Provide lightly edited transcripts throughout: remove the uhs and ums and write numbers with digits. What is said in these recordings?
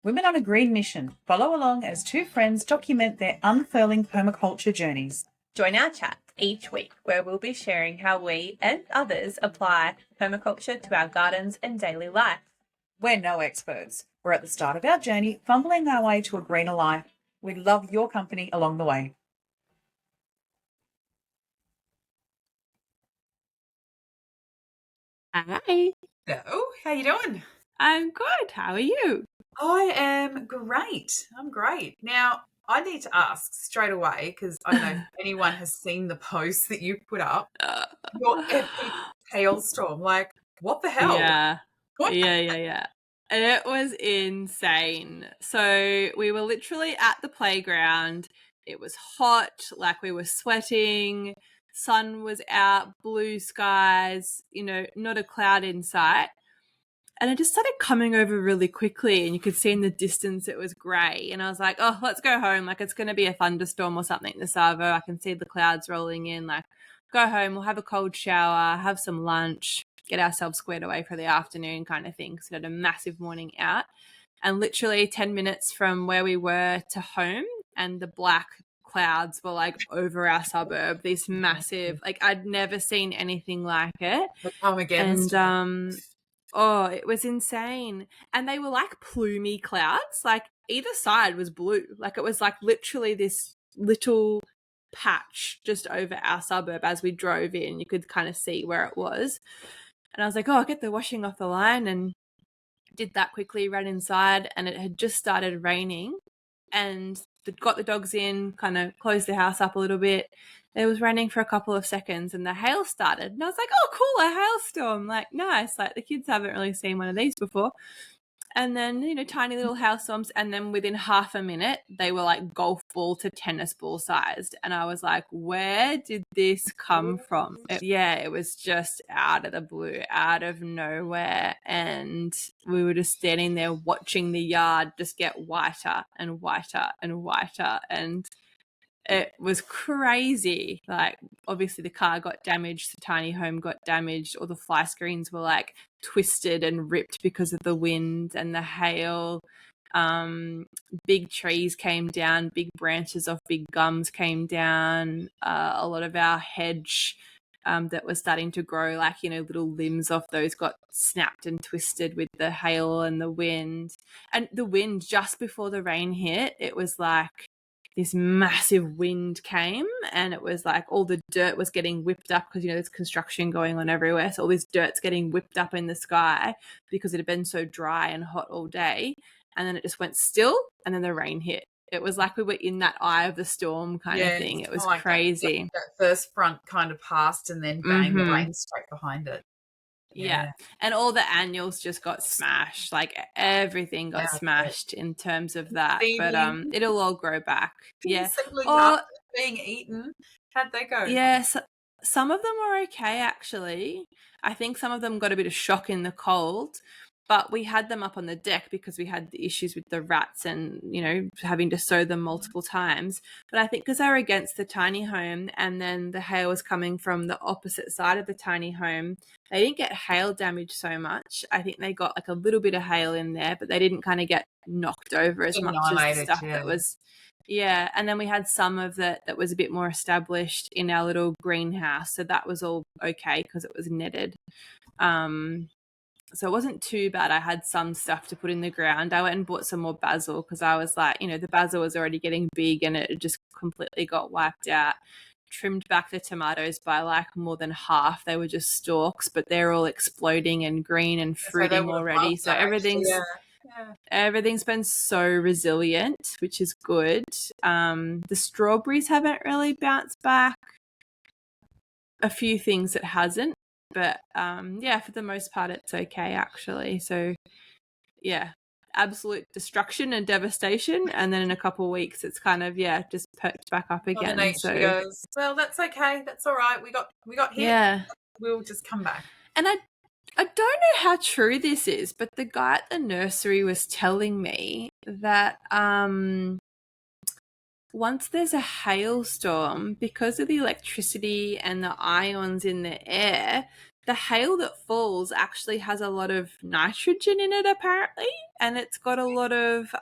Women on a Green Mission. Follow along as two friends document their unfurling permaculture journeys. Join our chat each week where we'll be sharing how we and others apply permaculture to our gardens and daily life. We're no experts. We're at the start of our journey, fumbling our way to a greener life. We'd love your company along the way. Hi. Hello, how you doing? I'm good. How are you? I am great. I'm great. Now, I need to ask straight away, because I don't know if anyone has seen the post that you put up. Your epic hailstorm. Like, what the hell? Yeah. What? Yeah. It was insane. So we were literally at the playground. It was hot, like we were sweating. Sun was out, blue skies, not a cloud in sight. And it just started coming over really quickly, and you could see in the distance it was grey. And I was like, oh, let's go home. Like, it's going to be a thunderstorm or something this Arvo. I can see the clouds rolling in. Like, go home, we'll have a cold shower, have some lunch, get ourselves squared away for the afternoon kind of thing. So we had a massive morning out. And literally 10 minutes from where we were to home, and the black clouds were like over our suburb, these massive, like I'd never seen anything like it. And oh, it was insane. And they were like plumy clouds, like either side was blue. Like it was like literally this little patch just over our suburb as we drove in. You could kind of see where it was. And I was like, oh, I'll get the washing off the line, and did that quickly, ran inside, and it had just started raining, and got the dogs in, kind of closed the house up a little bit. It was raining for a couple of seconds and the hail started, and I was like, oh cool, a hailstorm, like nice, like the kids haven't really seen one of these before. And then, tiny little hailstorms, and then within half a minute they were like golf ball to tennis ball sized, and I was like, where did this come from? It was just out of the blue, out of nowhere, and we were just standing there watching the yard just get whiter and whiter and whiter, and it was crazy. Like, obviously the car got damaged, the tiny home got damaged, all the fly screens were like twisted and ripped because of the wind and the hail. Big trees came down, big branches of big gums came down. A lot of our hedge that was starting to grow, like, little limbs of those got snapped and twisted with the hail and the wind. And the wind, just before the rain hit, it was like this massive wind came, and it was like all the dirt was getting whipped up because, there's construction going on everywhere. So all this dirt's getting whipped up in the sky because it had been so dry and hot all day. And then it just went still, and then the rain hit. It was like we were in that eye of the storm kind of thing. It was like crazy. That first front kind of passed, and then bang, the rain straight behind it. Yeah. And all the annuals just got smashed. Like everything got smashed in terms of that. But it'll all grow back. Yeah. Being eaten. How'd they go? Yeah. So, some of them were okay, actually. I think some of them got a bit of shock in the cold. But we had them up on the deck because we had the issues with the rats and, having to sow them multiple times. But I think because they were against the tiny home, and then the hail was coming from the opposite side of the tiny home, they didn't get hail damage so much. I think they got like a little bit of hail in there, but they didn't kind of get knocked over as much as the stuff that was. Yeah, and then we had some of that was a bit more established in our little greenhouse. So that was all okay because it was netted. So it wasn't too bad. I had some stuff to put in the ground. I went and bought some more basil because I was like, the basil was already getting big and it just completely got wiped out. Trimmed back the tomatoes by like more than half. They were just stalks, but they're all exploding and green and fruiting already. So everything's been so resilient, which is good. The strawberries haven't really bounced back. A few things it hasn't. But, for the most part, it's okay, actually. So, yeah, absolute destruction and devastation. And then in a couple of weeks, it's kind of, just perked back up again. Mother Nature goes, well, that's okay. That's all right. We got hit. Yeah. We'll just come back. And I don't know how true this is, but the guy at the nursery was telling me that once there's a hailstorm, because of the electricity and the ions in the air, the hail that falls actually has a lot of nitrogen in it, apparently, and it's got a lot of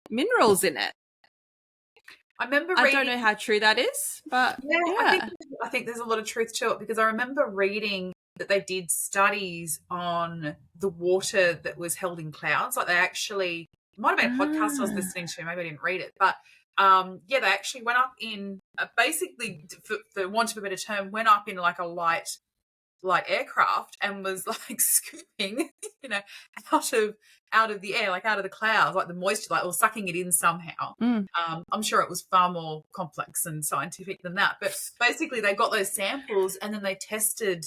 minerals in it. I remember I reading, don't know how true that is, but yeah, I think there's a lot of truth to it, because I remember reading that they did studies on the water that was held in clouds. Like they actually, it might have been a podcast I was listening to, maybe I didn't read it, but yeah, they actually went up in basically, for want of a better term, went up in like a light aircraft and was like scooping, you know, out of the air, like out of the clouds, like the moisture, like, or sucking it in somehow. I'm sure it was far more complex and scientific than that, but basically they got those samples and then they tested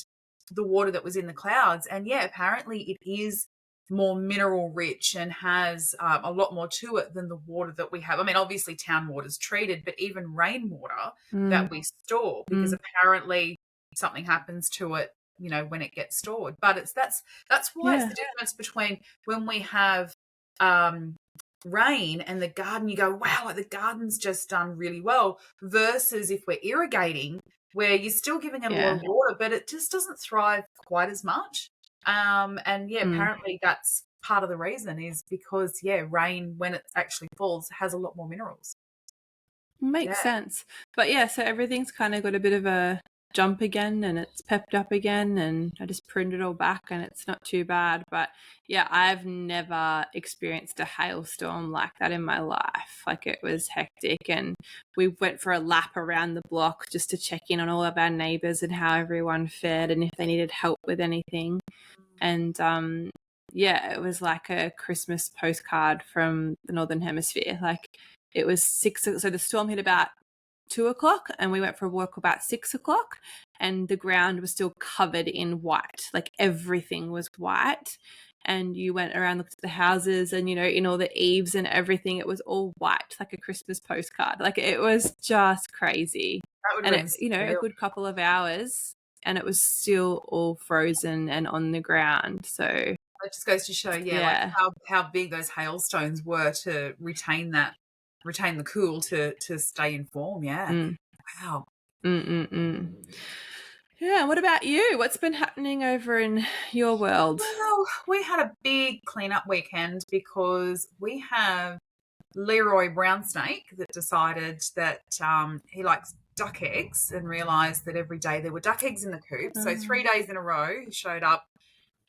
the water that was in the clouds, and yeah, apparently it is more mineral rich and has a lot more to it than the water that we have. I mean, obviously town water's treated, but even rainwater that we store, because apparently something happens to it, you know, when it gets stored. But that's why it's the difference between when we have rain and the garden, you go, wow, like the garden's just done really well, versus if we're irrigating, where you're still giving it a lot of water, but it just doesn't thrive quite as much. And yeah, apparently that's part of the reason, is because rain, when it actually falls, has a lot more minerals. Makes sense. But yeah, so everything's kind of got a bit of a jump again, and it's pepped up again, and I just pruned it all back and it's not too bad. But yeah, I've never experienced a hailstorm like that in my life. Like, it was hectic, and we went for a lap around the block just to check in on all of our neighbours and how everyone fared and if they needed help with anything. And yeah, it was like a Christmas postcard from the Northern Hemisphere. Like, it was 6, so the storm hit about 2:00 and we went for a walk about 6:00, and the ground was still covered in white. Like, everything was white, and you went around, looked at the houses, and, you know, in all the eaves and everything, it was all white, like a Christmas postcard. Like, it was just crazy. And it, you know, a good couple of hours and it was still all frozen and on the ground. So it just goes to show, like how big those hailstones were to retain the cool to stay in form. Wow. Yeah, what about you? What's been happening over in your world? Well, we had a big cleanup weekend because we have Leroy brown snake that decided that he likes duck eggs, and realised that every day there were duck eggs in the coop. So 3 days in a row he showed up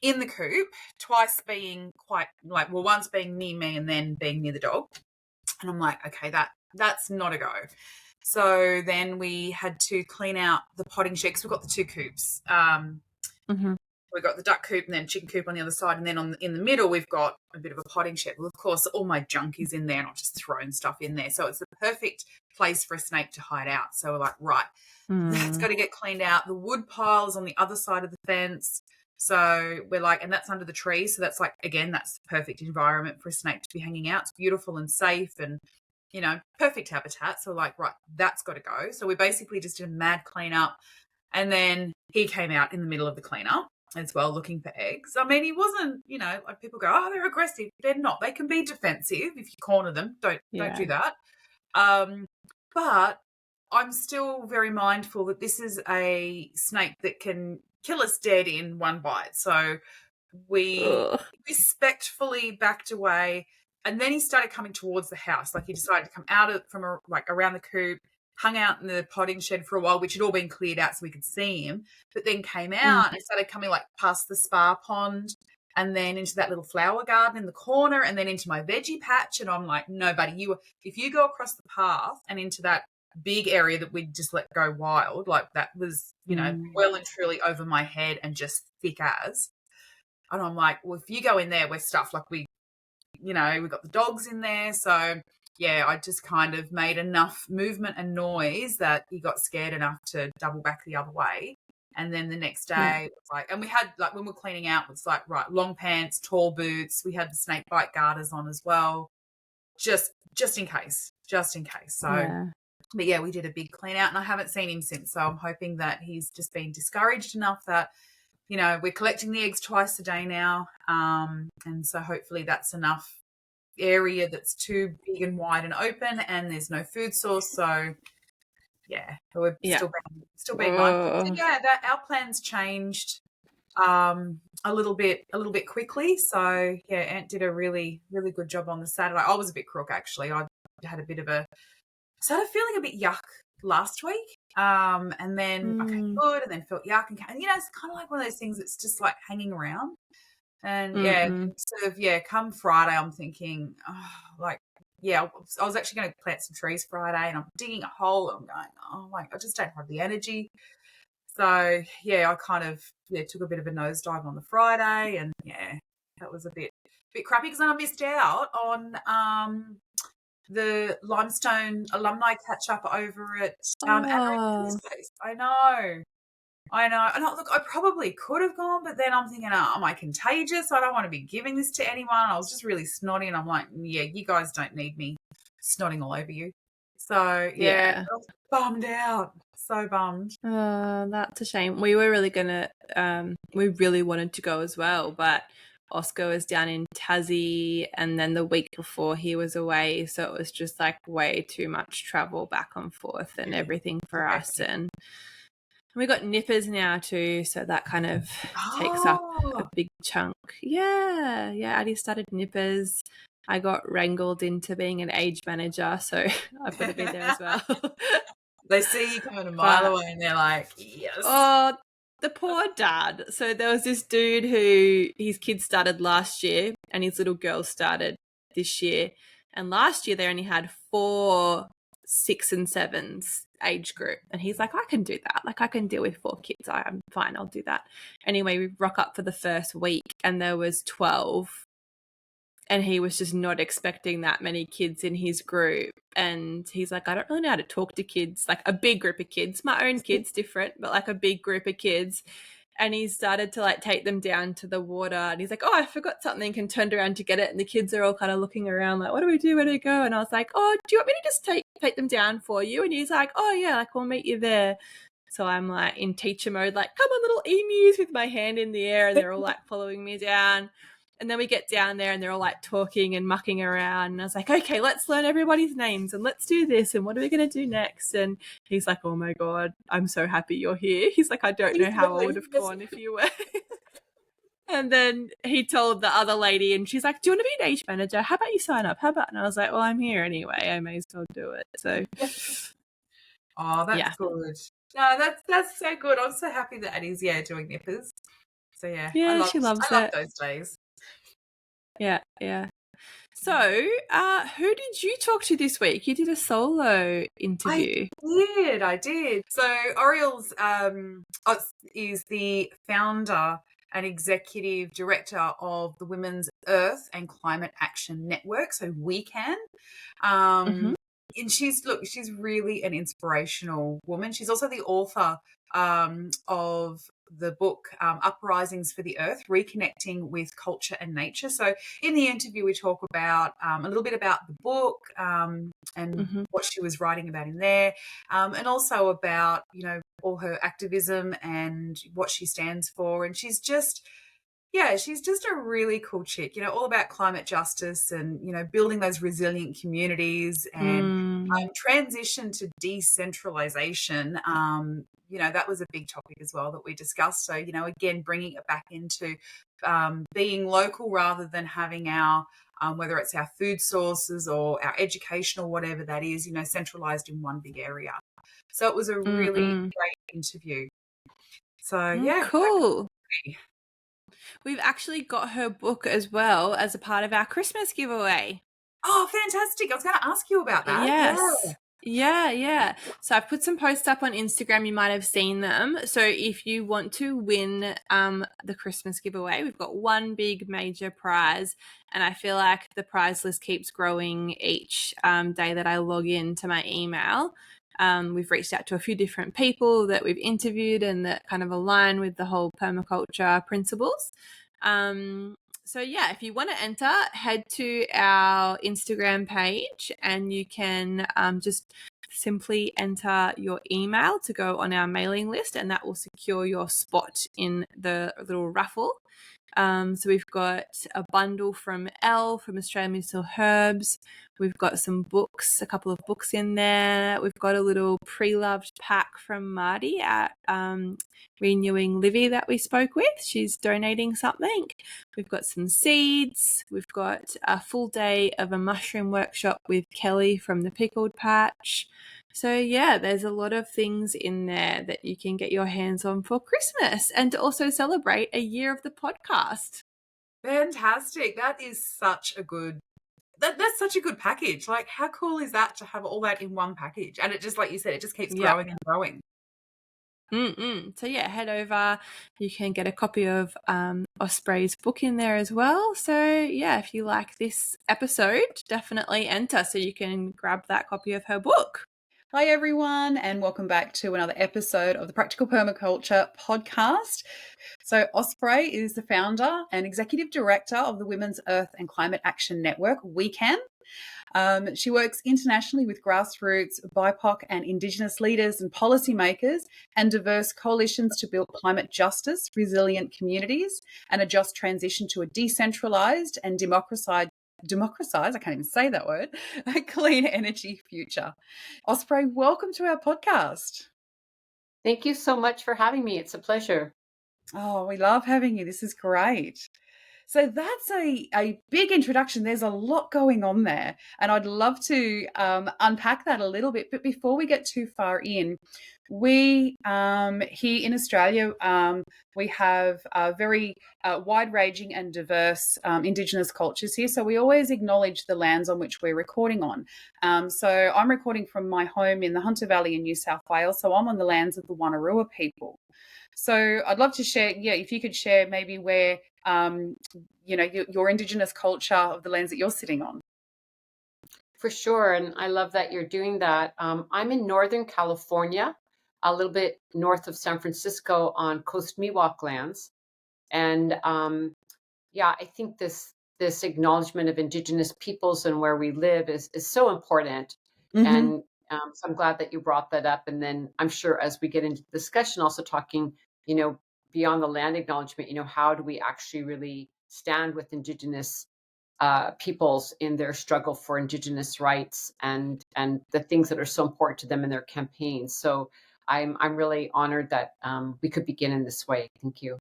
in the coop, twice being quite like, well, once being near me and then being near the dog. And I'm like, okay, that's not a go. So then we had to clean out the potting shed, because we've got the 2 coops. We've got the duck coop and then chicken coop on the other side, and then in the middle we've got a bit of a potting shed. Well, of course, all my junk is in there, and I've just thrown stuff in there. So it's the perfect place for a snake to hide out. So we're like, right, that's got to get cleaned out. The wood pile is on the other side of the fence. So we're like, and that's under the tree. So that's like, again, that's the perfect environment for a snake to be hanging out. It's beautiful and safe and, you know, perfect habitat. So like, right, that's got to go. So we basically just did a mad cleanup. And then he came out in the middle of the cleanup as well, looking for eggs. I mean, he wasn't, you know, like people go, oh, they're aggressive. They're not. They can be defensive if you corner them. Don't do that. But I'm still very mindful that this is a snake that can kill us dead in one bite. So we respectfully backed away, and then he started coming towards the house. Like, he decided to come out from around the coop, hung out in the potting shed for a while, which had all been cleared out so we could see him, but then came out and started coming like past the spa pond and then into that little flower garden in the corner and then into my veggie patch. And I'm like, no, buddy, if you go across the path and into that big area that we'd just let go wild, like that was, you know, well and truly over my head and just thick as. And I'm like, well, if you go in there, we're stuffed. Like, we've got the dogs in there. So yeah, I just kind of made enough movement and noise that he got scared enough to double back the other way. And then the next day, it was like, and we had, like, when we were cleaning out, it's like, right, long pants, tall boots. We had the snake bite garters on as well, just in case. So, but yeah, we did a big clean out, and I haven't seen him since. So I'm hoping that he's just been discouraged enough that, you know, we're collecting the eggs twice a day now. And so hopefully that's enough area that's too big and wide and open, and there's no food source. So yeah, we're still being mindful. So yeah, that our plans changed a little bit quickly. So yeah, Ant did a really good job on the Saturday. I was a bit crook actually. I had a bit of a started feeling a bit yuck last week. And then I came good and then felt yuck and it's kind of like one of those things that's just like hanging around. And sort of come Friday I'm thinking, I was actually going to plant some trees Friday and I'm digging a hole and I'm going, oh my, I just don't have the energy. So I kind of took a bit of a nosedive on the Friday, and that was a bit crappy because I missed out on the Limestone alumni catch up over at Adrian's place. I know. And look, I probably could have gone, but then I'm thinking, am I contagious? I don't want to be giving this to anyone. I was just really snotty, and I'm like, you guys don't need me snotting all over you. So I was bummed out. So bummed. Oh, that's a shame. We were really we really wanted to go as well, but Oscar was down in Tassie, and then the week before he was away, so it was just like way too much travel back and forth and everything for us. And we got nippers now too, so that kind of takes up a big chunk. Yeah, Addie started nippers. I got wrangled into being an age manager, so I've got to be there as well. They see you coming a mile away and they're like, yes. Oh, the poor dad. So there was this dude who his kids started last year and his little girl started this year. And last year they only had 4 6 and 7s age group. And he's like, I can do that. Like I can deal with 4 kids. I'm fine. I'll do that. Anyway, we rock up for the first week and there was 12. And he was just not expecting that many kids in his group. And he's like, I don't really know how to talk to kids, like a big group of kids. My own kids, different, but like a big group of kids. And he started to like take them down to the water. And he's like, oh, I forgot something, and turned around to get it. And the kids are all kind of looking around like, what do we do? Where do we go? And I was like, oh, do you want me to just take them down for you? And he's like, oh, yeah, like we'll meet you there. So I'm like in teacher mode, like, come on, little emus, with my hand in the air. And they're all like following me down. And then we get down there and they're all like talking and mucking around. And I was like, okay, let's learn everybody's names and let's do this. And what are we going to do next? And he's like, oh my God, I'm so happy you're here. He's like, I don't know how I would have gone if you were. And then he told the other lady and she's like, do you want to be an age manager? How about you sign up? How about? And I was like, well, I'm here anyway. I may as well do it. So. Oh, that's good. No, that's so good. I'm so happy that Addie's doing nippers. So she loves it. I love those days. Yeah. So, who did you talk to this week? You did a solo interview. I did. So Orielle's is the founder and executive director of the Women's Earth and Climate Action Network, so WECAN. And she's really an inspirational woman. She's also the author of the book Uprisings for the Earth, Reconnecting with Culture and Nature. So in the interview, we talk about a little bit about the book and what she was writing about in there, and also about, all her activism and what she stands for. And she's just a really cool chick, all about climate justice and, building those resilient communities and transition to decentralization. That was a big topic as well that we discussed. So, again, bringing it back into being local rather than having our, whether it's our food sources or our education or whatever that is, centralized in one big area. So it was a really great interview. So, cool. We've actually got her book as well as a part of our Christmas giveaway. Oh, fantastic. I was going to ask you about that. Yes. Yeah. So I've put some posts up on Instagram. You might have seen them. So if you want to win the Christmas giveaway, we've got one big major prize. And I feel like the prize list keeps growing each day that I log into my email. We've reached out to a few different people that we've interviewed and that kind of align with the whole permaculture principles. So if you want to enter, head to our Instagram page and you can just simply enter your email to go on our mailing list, and that will secure your spot in the little raffle. So we've got a bundle from Elle from Australian Medicinal Herbs. We've got some books, a couple of books in there. We've got a little pre-loved pack from Marty at Renewing Livy that we spoke with. She's donating something. We've got some seeds. We've got a full day of a mushroom workshop with Kelly from the Pickled Patch. So yeah, there's a lot of things in there that you can get your hands on for Christmas and to also celebrate a year of the podcast. Fantastic. That is such a good that's such a good package. Like, how cool is that to have all that in one package? And it just, like you said, it just keeps growing and growing. So yeah, head over. You can get a copy of Osprey's book in there as well. So yeah, if you like this episode, definitely enter so you can grab that copy of her book. Hi everyone, and welcome back to another episode of the Practical Permaculture podcast. So Osprey is the founder and executive director of the Women's Earth and Climate Action Network, WECAN. She works internationally with grassroots, BIPOC and Indigenous leaders and policymakers and diverse coalitions to build climate justice, resilient communities, and a just transition to a decentralised and democratized, I can't even say that word, a clean energy future. Osprey, welcome to our podcast. Thank you so much for having me. It's a pleasure. Oh, we love having you. This is great. So that's a big introduction. There's a lot going on there, and I'd love to unpack that a little bit. But before we get too far in, we here in Australia, we have very wide-ranging and diverse Indigenous cultures here. So we always acknowledge the lands on which we're recording on. So I'm recording from my home in the Hunter Valley in New South Wales. So I'm on the lands of the Wonnarua people. So I'd love to share, if you could share maybe where, your Indigenous culture of the lands that you're sitting on. For sure. And I love that you're doing that. I'm in Northern California, a little bit north of San Francisco on Coast Miwok lands. And I think this acknowledgement of Indigenous peoples and where we live is so important. Mm-hmm. And so I'm glad that you brought that up. And then I'm sure as we get into the discussion, also talking, beyond the land acknowledgement, how do we actually really stand with Indigenous peoples in their struggle for Indigenous rights and the things that are so important to them in their campaigns. So I'm really honored that we could begin in this way. Thank you.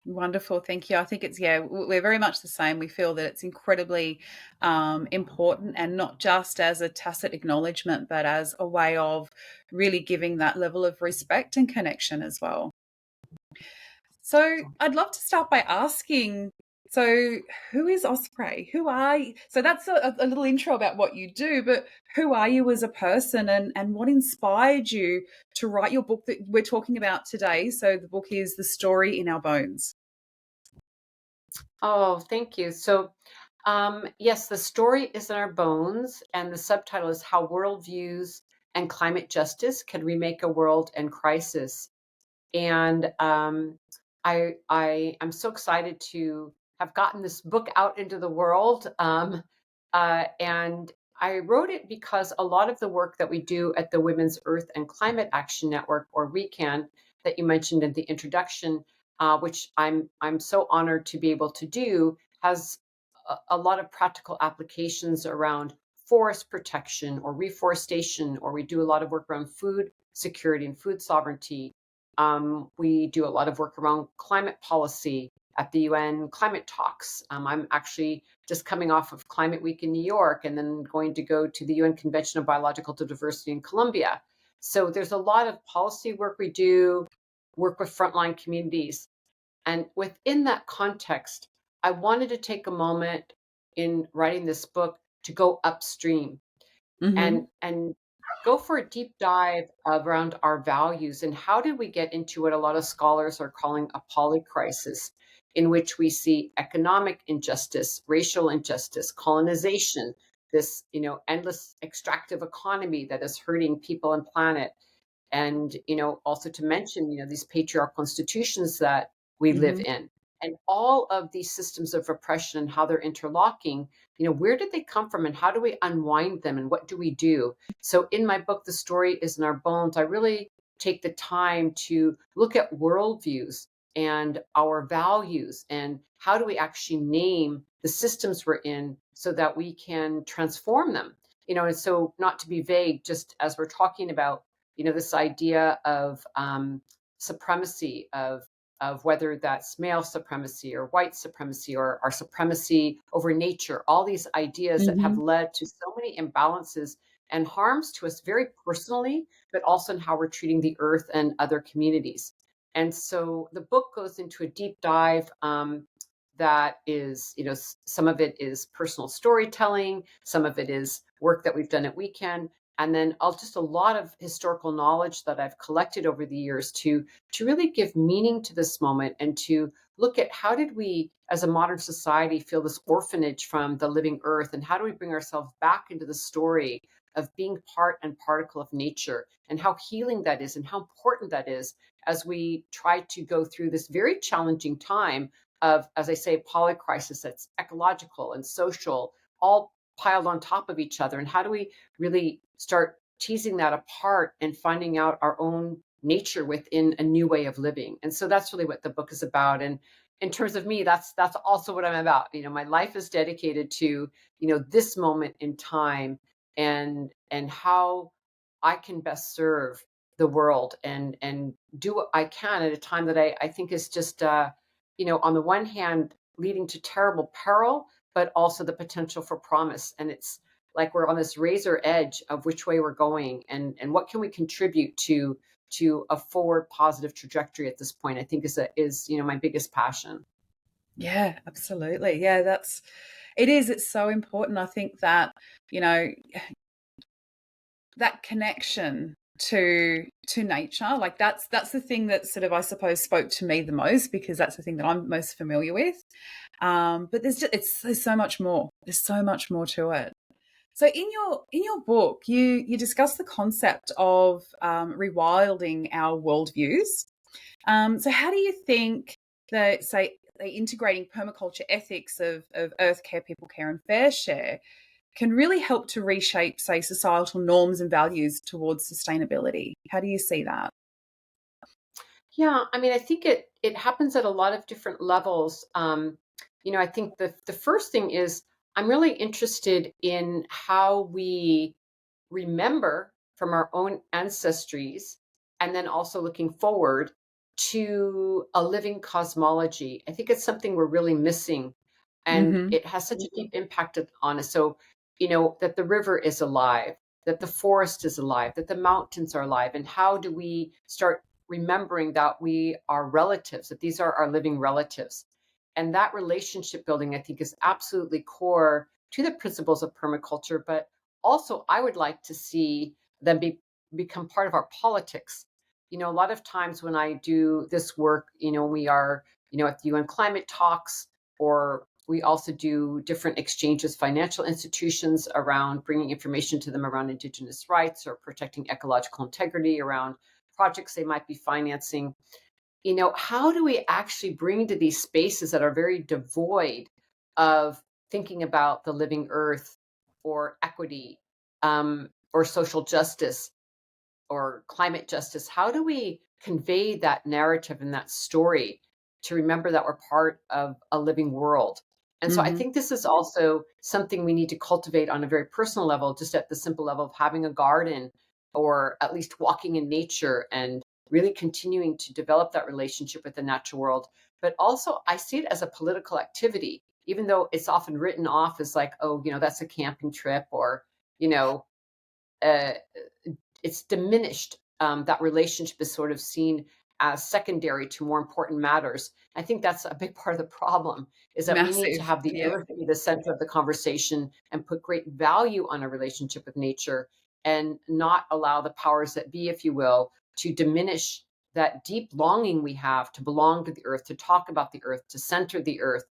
Wonderful. Thank you. I think we're very much the same. We feel that it's incredibly important, and not just as a tacit acknowledgement, but as a way of really giving that level of respect and connection as well. So I'd love to start by asking, so who is Osprey? Who are you? So that's a little intro about what you do, but who are you as a person, and what inspired you to write your book that we're talking about today? So the book is The Story in Our Bones. Oh, thank you. So yes, the story is in our bones, and the subtitle is How Worldviews and Climate Justice Can Remake a World in Crisis. And I'm so excited to have gotten this book out into the world. And I wrote it because a lot of the work that we do at the Women's Earth and Climate Action Network, or WECAN, that you mentioned in the introduction, which I'm so honored to be able to do, has a lot of practical applications around forest protection or reforestation, or we do a lot of work around food security and food sovereignty. We do a lot of work around climate policy at the UN climate talks. I'm actually just coming off of Climate Week in New York, and then going to go to the UN Convention of Biological Diversity in Colombia. So there's a lot of policy work we do, work with frontline communities. And within that context, I wanted to take a moment in writing this book to go upstream. Mm-hmm. and go for a deep dive around our values and how did we get into what a lot of scholars are calling a polycrisis, in which we see economic injustice, racial injustice, colonization, this endless extractive economy that is hurting people and planet. And also to mention these patriarchal institutions that we mm-hmm. live in, and all of these systems of oppression and how they're interlocking. Where did they come from, and how do we unwind them, and what do we do? So in my book, The Story is in Our Bones, I really take the time to look at worldviews and our values, and how do we actually name the systems we're in so that we can transform them. And so, not to be vague, just as we're talking about this idea of supremacy, of whether that's male supremacy or white supremacy or our supremacy over nature, all these ideas that have led to so many imbalances and harms to us very personally, but also in how we're treating the earth and other communities. And so the book goes into a deep dive that is, some of it is personal storytelling, some of it is work that we've done at WECAN, and then just a lot of historical knowledge that I've collected over the years to really give meaning to this moment and to look at how did we, as a modern society, feel this orphanage from the living earth, and how do we bring ourselves back into the story of being part and particle of nature, and how healing that is and how important that is as we try to go through this very challenging time of, as I say, polycrisis that's ecological and social, all piled on top of each other. And how do we really start teasing that apart and finding out our own nature within a new way of living? And so that's really what the book is about. And in terms of me, that's also what I'm about. My life is dedicated to, this moment in time, and how I can best serve the world and do what I can at a time that I think is just on the one hand leading to terrible peril, but also the potential for promise. And it's like we're on this razor edge of which way we're going, and what can we contribute to a forward positive trajectory at this point, I think is my biggest passion. Yeah, absolutely. Yeah, it's so important. I think that, that connection to nature, like that's the thing that sort of, I suppose, spoke to me the most, because that's the thing that I'm most familiar with. But there's so much more. There's so much more to it. So in your book, you discuss the concept of rewilding our worldviews. So how do you think that, say, integrating permaculture ethics of earth care, people care, and fair share can really help to reshape, say, societal norms and values towards sustainability? How do you see that? Yeah, I mean, I think it happens at a lot of different levels. I think the first thing is I'm really interested in how we remember from our own ancestries, and then also looking forward to a living cosmology. I think it's something we're really missing, and Mm-hmm. it has such a deep impact on us. So, that the river is alive, that the forest is alive, that the mountains are alive. And how do we start remembering that we are relatives, that these are our living relatives? And that relationship building, I think, is absolutely core to the principles of permaculture. But also, I would like to see them become part of our politics. A lot of times when I do this work, we are, at the UN climate talks, or we also do different exchanges, financial institutions, around bringing information to them around Indigenous rights or protecting ecological integrity, around projects they might be financing. How do we actually bring into these spaces that are very devoid of thinking about the living earth or equity, or social justice or climate justice? How do we convey that narrative and that story to remember that we're part of a living world? And so I Mm-hmm. think this is also something we need to cultivate on a very personal level, just at the simple level of having a garden, or at least walking in nature, and really continuing to develop that relationship with the natural world. But also, I see it as a political activity, even though it's often written off as like, oh, that's a camping trip, or, uh, it's diminished. That relationship is sort of seen as secondary to more important matters. I think that's a big part of the problem, is that we need to Massive. have the Yeah. earth be the center of the conversation and put great value on a relationship with nature, and not allow the powers that be, if you will, to diminish that deep longing we have to belong to the earth, to talk about the earth, to center the earth,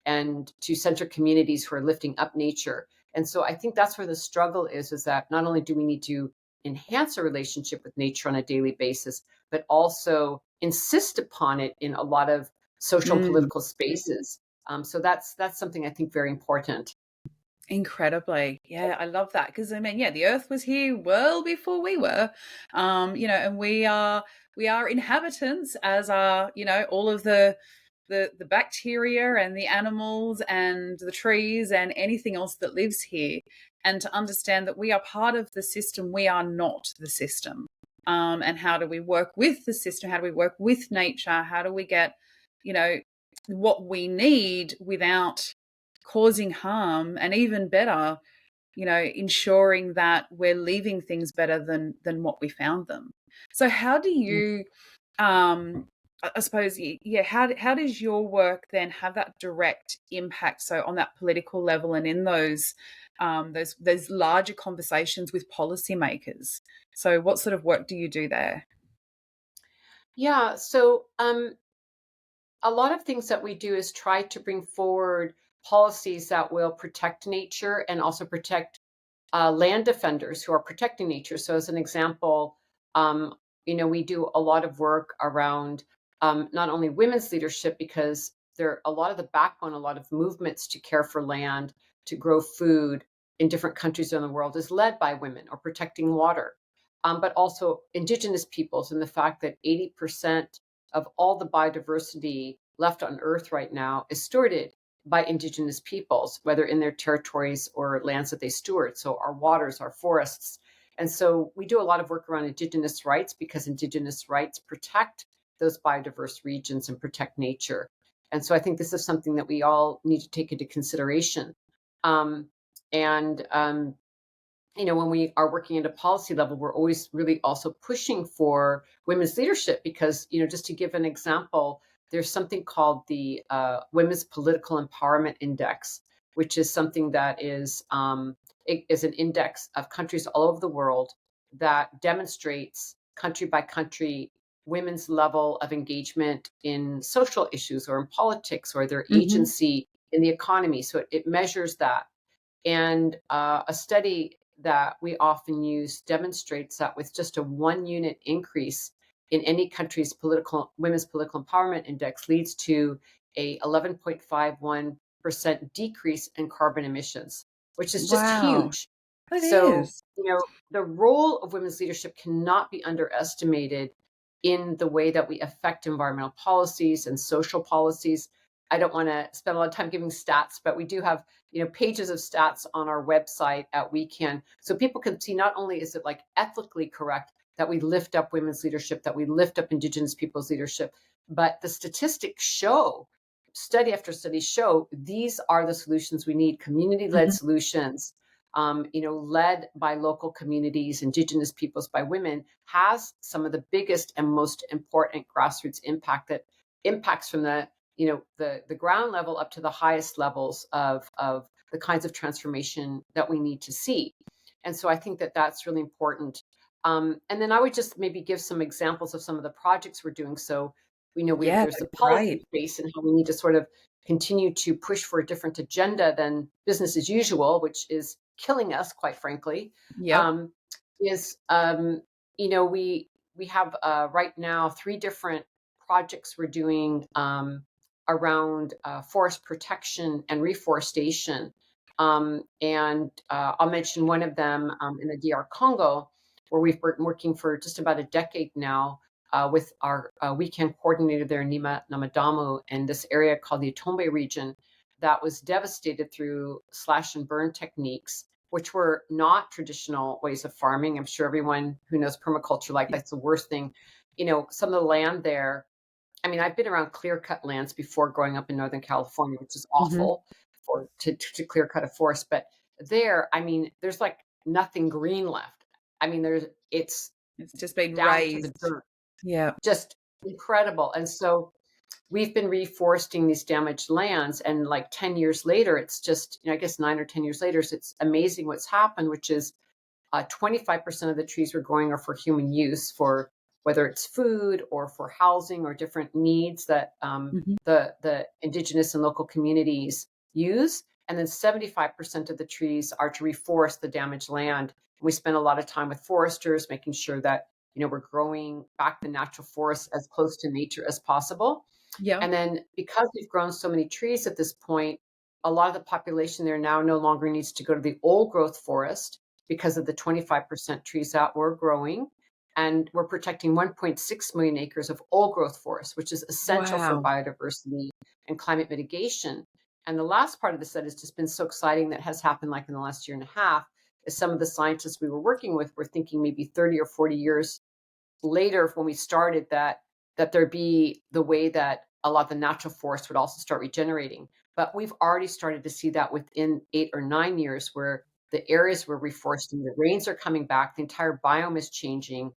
and to center communities who are lifting up nature. And so I think that's where the struggle is that not only do we need to enhance our relationship with nature on a daily basis, but also insist upon it in a lot of social and Mm. political spaces. So that's something I think very important. Incredibly. Yeah, I love that. Because I mean, yeah, the earth was here well before we were. And we are inhabitants, as are, all of the bacteria and the animals and the trees and anything else that lives here. And to understand that we are part of the system, we are not the system. And how do we work with the system? How do we work with nature? How do we get, you know, what we need without causing harm, and even better, ensuring that we're leaving things better than what we found them. So how do you I suppose, yeah, how does your work then have that direct impact, so on that political level and in those larger conversations with policymakers? So what sort of work do you do there? Yeah, so a lot of things that we do is try to bring forward policies that will protect nature and also protect land defenders who are protecting nature. So, as an example, um, we do a lot of work around not only women's leadership, because there a lot of the backbone, a lot of movements to care for land, to grow food in different countries around the world is led by women, or protecting water, but also Indigenous peoples, and the fact that 80% of all the biodiversity left on Earth right now is stewarded by Indigenous peoples, whether in their territories or lands that they steward. So our waters, our forests. And so we do a lot of work around Indigenous rights, because Indigenous rights protect those biodiverse regions and protect nature. And so I think this is something that we all need to take into consideration. Um, and when we are working at a policy level, we're always really also pushing for women's leadership, because, just to give an example, there's something called the Women's Political Empowerment Index, which is something that it is an index of countries all over the world that demonstrates country by country women's level of engagement in social issues or in politics, or their Hmm. agency in the economy. So it measures that. And a study that we often use demonstrates that with just a 1 unit increase in any country's women's political empowerment index leads to a 11.51% decrease in carbon emissions, which is just Wow, huge. it So, is. the role of women's leadership cannot be underestimated in the way that we affect environmental policies and social policies. I don't want to spend a lot of time giving stats, but we do have pages of stats on our website at WECAN, so people can see not only is it like ethically correct that we lift up women's leadership, that we lift up Indigenous people's leadership, but the statistics show, study after study show, these are the solutions we need: community-led Mhm. solutions, led by local communities, Indigenous peoples, by women, has some of the biggest and most important grassroots impact, that impacts from the ground level up to the highest levels of the kinds of transformation that we need to see. And so I think that that's really important. And then I would just maybe give some examples of some of the projects we're doing. So Yeah, there's the that'd be policy great. space, and how we need to sort of continue to push for a different agenda than business as usual, which is killing us, quite frankly. Yep. Um, is we have right now 3 different projects we're doing around forest protection and reforestation. And I'll mention one of them in the DR Congo, where we've been working for just about a decade now with our weekend coordinator there, Nima Namadamu, in this area called the Atombe region that was devastated through slash and burn techniques, which were not traditional ways of farming. I'm sure everyone who knows permaculture, like, that's the worst thing. Some of the land there, I mean, I've been around clear cut lands before growing up in Northern California, which is Mhm. awful to clear cut a forest. But there, I mean, there's like nothing green left. I mean, it's It's just been down to the raised. dirt, Yeah. just incredible. And so we've been reforesting these damaged lands. And like 10 years later, it's just, I guess 9 or 10 years later, it's amazing what's happened, which is 25% of the trees we're growing are for human use, for whether it's food or for housing or different needs that Mhm. the Indigenous and local communities use. And then 75% of the trees are to reforest the damaged land. We spend a lot of time with foresters, making sure that we're growing back the natural forest as close to nature as possible. Yeah. And then, because we've grown so many trees at this point, a lot of the population there now no longer needs to go to the old growth forest because of the 25% trees that we're growing. And we're protecting 1.6 million acres of old growth forest, which is essential for Wow. biodiversity and climate mitigation. And the last part of this that has just been so exciting that has happened like in the last year and a half is some of the scientists we were working with were thinking maybe 30 or 40 years later when we started that there be the way that a lot of the natural forests would also start regenerating. But we've already started to see that within 8 or 9 years where the areas we're reforesting, the rains are coming back, the entire biome is changing.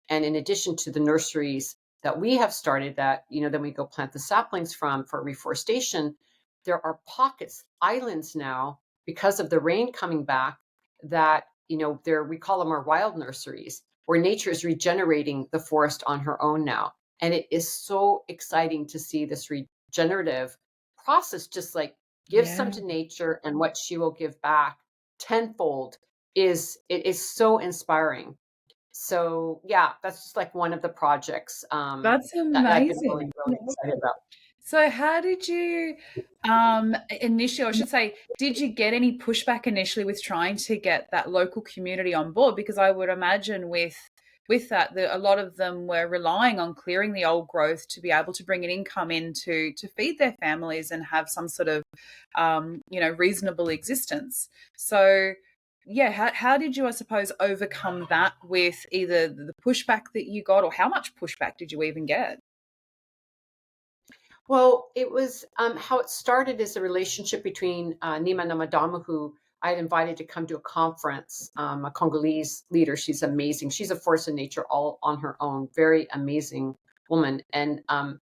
And in addition to the nurseries that we have started that, then we go plant the saplings from for reforestation, there are pockets, islands now, because of the rain coming back that, we call them our wild nurseries, where nature is regenerating the forest on her own now. And it is so exciting to see this regenerative process, just like give some to nature and what she will give back tenfold it is so inspiring. So yeah, that's just like one of the projects That's that I've been really, amazing. really excited about. So how did you initially, I should say, did you get any pushback initially with trying to get that local community on board? Because I would imagine with that, a lot of them were relying on clearing the old growth to be able to bring an income in to feed their families and have some sort of reasonable existence. So yeah, how did you, I suppose, overcome that with either the pushback that you got, or how much pushback did you even get? Well, it was how it started is a relationship between Nima Namadamu, who I had invited to come to a conference, a Congolese leader. She's amazing. She's a force of nature all on her own, very amazing woman. And I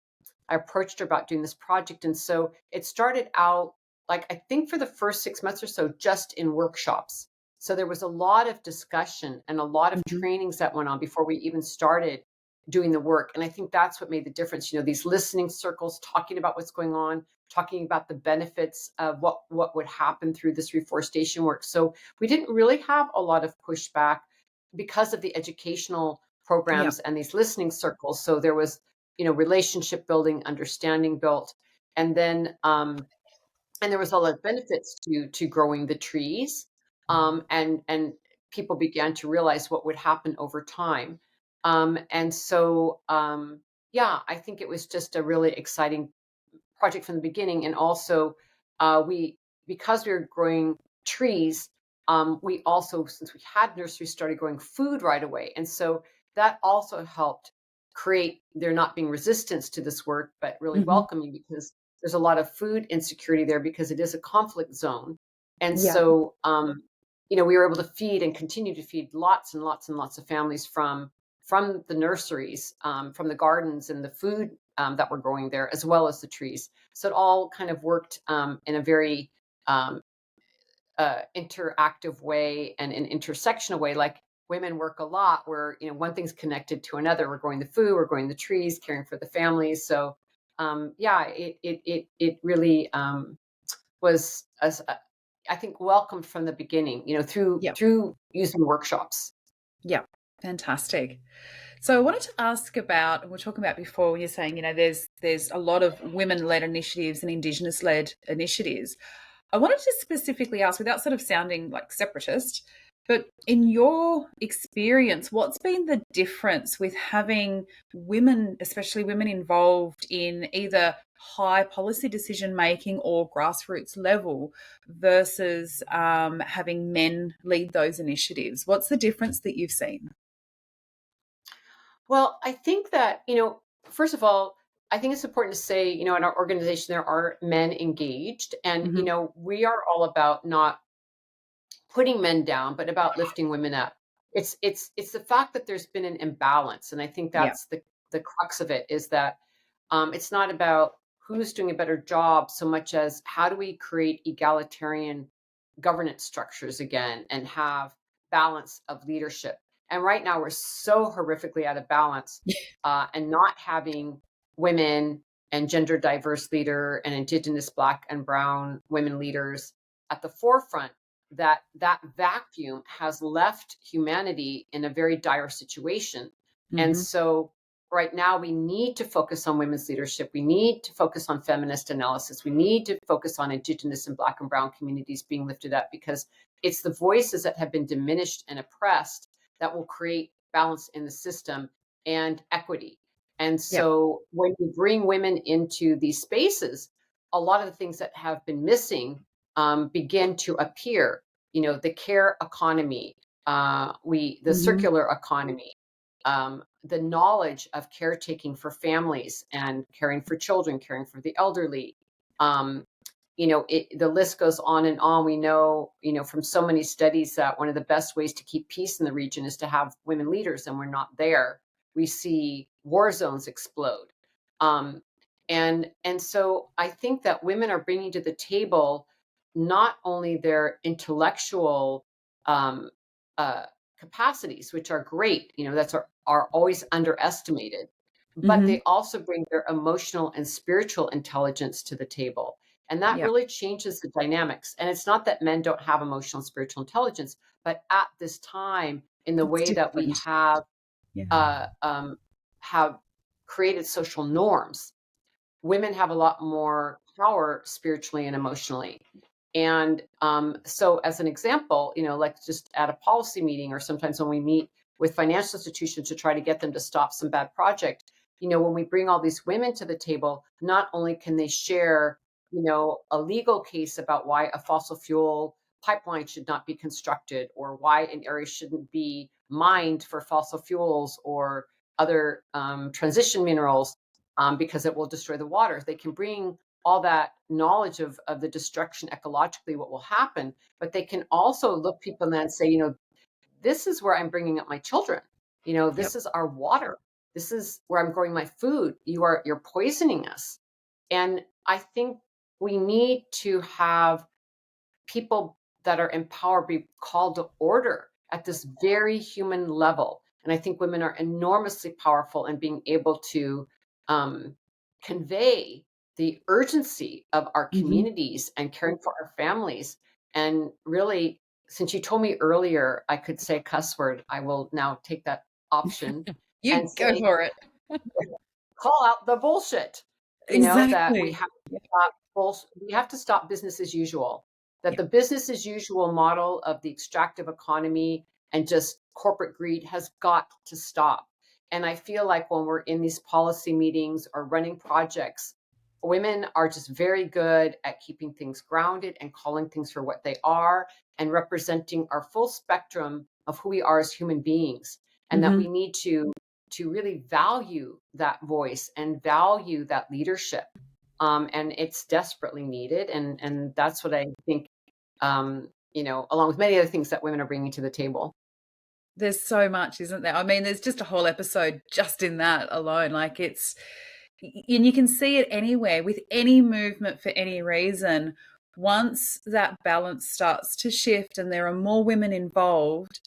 approached her about doing this project. And so it started out, like, I think for the first 6 months or so, just in workshops. So there was a lot of discussion and a lot of Mhm. trainings that went on before we even started doing the work. And I think that's what made the difference. These listening circles, talking about what's going on, talking about the benefits of what would happen through this reforestation work. So we didn't really have a lot of pushback because of the educational Yeah. programs and these listening circles. So there was, relationship building, understanding built. And then and there was a lot of benefits to growing the trees. And people began to realize what would happen over time. And so yeah, I think it was just a really exciting project from the beginning. And also we because we were growing trees, we also, since we had nurseries, started growing food right away. And so that also helped create there not being resistance to this work, but really Mhm. welcoming, because there's a lot of food insecurity there because it is a conflict zone. And Yeah. so we were able to feed and continue to feed lots and lots and lots of families from the nurseries, from the gardens and the food that were growing there, as well as the trees. So it all kind of worked in a very um, interactive way and an intersectional way. Like women work a lot, where one thing's connected to another. We're growing the food, we're growing the trees, caring for the families. So yeah, it really was I think welcomed from the beginning. Yeah. Through using workshops. Yeah. Fantastic. So I wanted to ask about, and we we're talking about before, when you're saying, there's a lot of women-led initiatives and Indigenous-led initiatives. I wanted to specifically ask, without sort of sounding like separatist, but in your experience, what's been the difference with having women, especially women, involved in either high policy decision making or grassroots level versus having men lead those initiatives? What's the difference that you've seen? Well, I think that, first of all, I think it's important to say, in our organization, there are men engaged. And, Hmm. we are all about not putting men down, but about lifting women up. It's the fact that there's been an imbalance. And I think Yeah. that's the crux of it, is that it's not about who's doing a better job so much as how do we create egalitarian governance structures again and have balance of leadership. And right now we're so horrifically out of balance, and not having women and gender diverse leader and Indigenous, Black and Brown women leaders at the forefront, that vacuum has left humanity in a very dire situation. And Hmm. so right now we need to focus on women's leadership. We need to focus on feminist analysis. We need to focus on Indigenous and Black and Brown communities being lifted up, because it's the voices that have been diminished and oppressed that will create balance in the system and equity. And so when you bring women into these spaces, a lot of the things that have been missing begin to appear. The care economy, the circular economy, the knowledge of caretaking for families and caring for children, caring for the elderly. The list goes on and on. We know, from so many studies that one of the best ways to keep peace in the region is to have women leaders, and we're not there. We see war zones explode. And so I think that women are bringing to the table not only their intellectual capacities, which are great, that's are always underestimated, but they also bring their emotional and spiritual intelligence to the table. And that really changes the dynamics. And it's not that men don't have emotional and spiritual intelligence, but at this time, in the way that we have created social norms, women have a lot more power spiritually and emotionally. And so as an example, like just at a policy meeting, or sometimes when we meet with financial institutions to try to get them to stop some bad project, when we bring all these women to the table, not only can they share, a legal case about why a fossil fuel pipeline should not be constructed, or why an area shouldn't be mined for fossil fuels or other transition minerals, because it will destroy the water. They can bring all that knowledge of the destruction ecologically, what will happen, but they can also look people in that and say, this is where I'm bringing up my children. This is our water. This is where I'm growing my food. You're poisoning us. And I think we need to have people that are empowered be called to order at this very human level. And I think women are enormously powerful in being able to convey the urgency of our communities and caring for our families. And really, since you told me earlier I could say a cuss word, I will now take that option and go for it. Call out the bullshit. That we have to stop we have to stop business as usual. That the business as usual model of the extractive economy and just corporate greed has got to stop. And I feel like when we're in these policy meetings or running projects, women are just very good at keeping things grounded and calling things for what they are, and representing our full spectrum of who we are as human beings. And that we need to really value that voice and value that leadership. And it's desperately needed. And that's what I think, along with many other things that women are bringing to the table. There's so much, isn't there? I mean, there's just a whole episode just in that alone. Like, it's, and you can see it anywhere with any movement for any reason. Once that balance starts to shift and there are more women involved,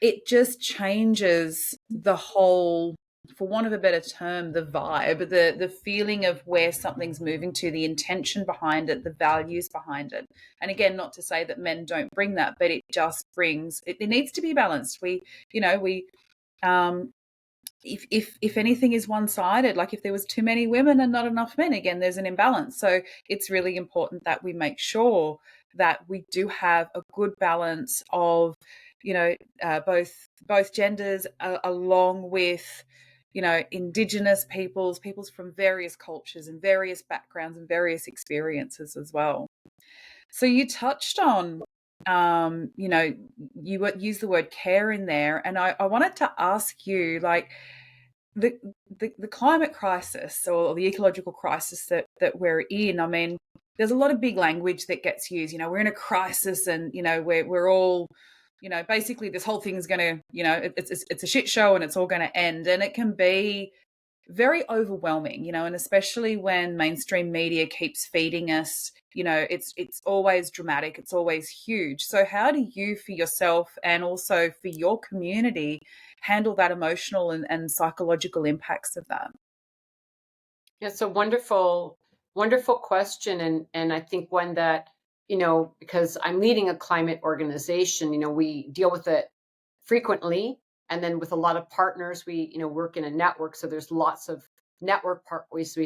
it just changes the whole, for want of a better term, the vibe, the feeling of where something's moving to, the intention behind it, the values behind it. And again, not to say that men don't bring that, but it just brings, it needs to be balanced. If anything is one-sided, like if there was too many women and not enough men, again, there's an imbalance. So it's really important that we make sure that we do have a good balance of, both genders, along with, Indigenous peoples from various cultures and various backgrounds and various experiences as well. So you touched on, you used the word care in there, and I wanted to ask you, like, the climate crisis or the ecological crisis that we're in. I mean, there's a lot of big language that gets used. We're in a crisis, and we're all, basically this whole thing is going to, it's a shit show and it's all going to end, and it can be very overwhelming, and especially when mainstream media keeps feeding us, it's always dramatic, it's always huge. So how do you, for yourself and also for your community, handle that emotional and psychological impacts of that? It's a wonderful, wonderful question. And I think one that, because I'm leading a climate organization, we deal with it frequently And then with a lot of partners, we, work in a network. So there's lots of network partners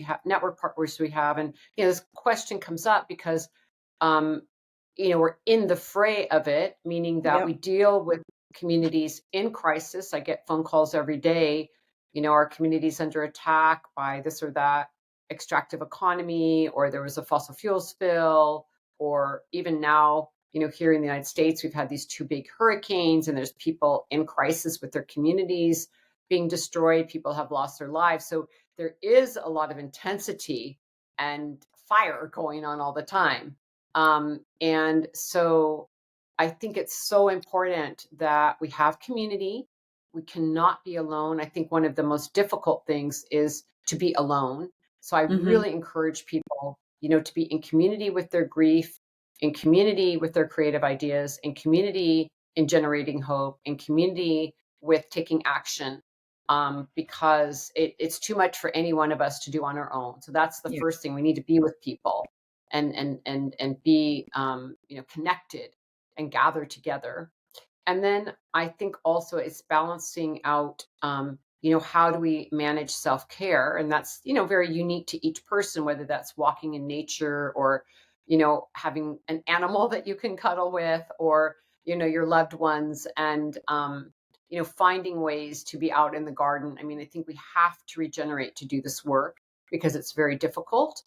we have. And, this question comes up because, we're in the fray of it, meaning that we Yep. deal with communities in crisis. I get phone calls every day. Our community's under attack by this or that extractive economy, or there was a fossil fuel spill, or even now, here in the United States, we've had these 2 big hurricanes, and there's people in crisis with their communities being destroyed. People have lost their lives. So there is a lot of intensity and fire going on all the time. And so I think it's so important that we have community. We cannot be alone. I think one of the most difficult things is to be alone. So I really encourage people, to be in community with their grief, in community with their creative ideas, in community in generating hope, in community with taking action, because it's too much for any one of us to do on our own. So that's the Yeah. first thing. We need to be with people and be connected and gather together. And then I think also it's balancing out, how do we manage self-care? And that's, very unique to each person, whether that's walking in nature or, having an animal that you can cuddle with, or, your loved ones, and, finding ways to be out in the garden. I mean, I think we have to regenerate to do this work because it's very difficult.